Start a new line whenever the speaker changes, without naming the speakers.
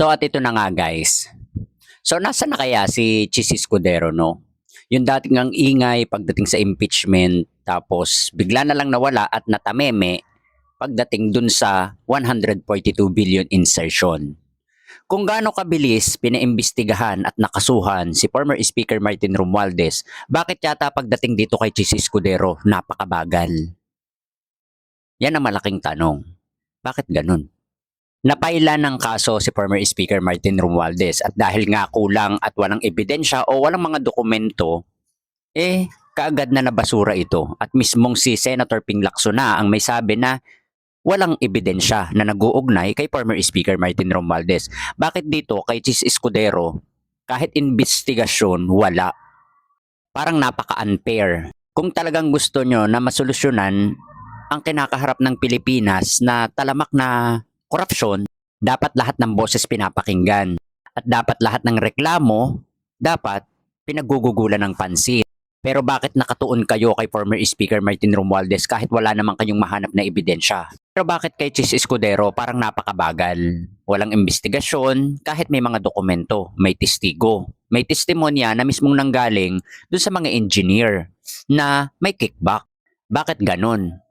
So at ito na nga guys. So nasa na kaya si Chis Escudero, no? Yung dating ang ingay pagdating sa impeachment, tapos bigla na lang nawala at natameme pagdating dun sa 142 billion insertion. Kung gaano kabilis pinaimbestigahan at nakasuhan si former Speaker Martin Romualdez, bakit yata pagdating dito kay Chis Escudero napakabagal? Yan ang malaking tanong. Bakit ganun? Napaila ng kaso si former Speaker Martin Romualdez at dahil nga kulang at walang ebidensya o walang mga dokumento, kaagad na nabasura ito at mismong si Senator Ping Lacson ang may sabi na walang ebidensya na nag-uugnay kay former Speaker Martin Romualdez. Bakit dito kay Chis Escudero, kahit investigasyon, wala? Parang napaka-unfair. Kung talagang gusto nyo na masolusyonan ang kinakaharap ng Pilipinas na talamak na korupsyon, dapat lahat ng boses pinapakinggan. At dapat lahat ng reklamo, dapat pinagugugulan ng pansin. Pero bakit nakatuon kayo kay former Speaker Martin Romualdez kahit wala naman kayong mahanap na ebidensya? Pero bakit kay Chis Escudero parang napakabagal? Walang investigasyon kahit may mga dokumento, may testigo. May testimonya na mismong nanggaling doon sa mga engineer na may kickback. Bakit ganon?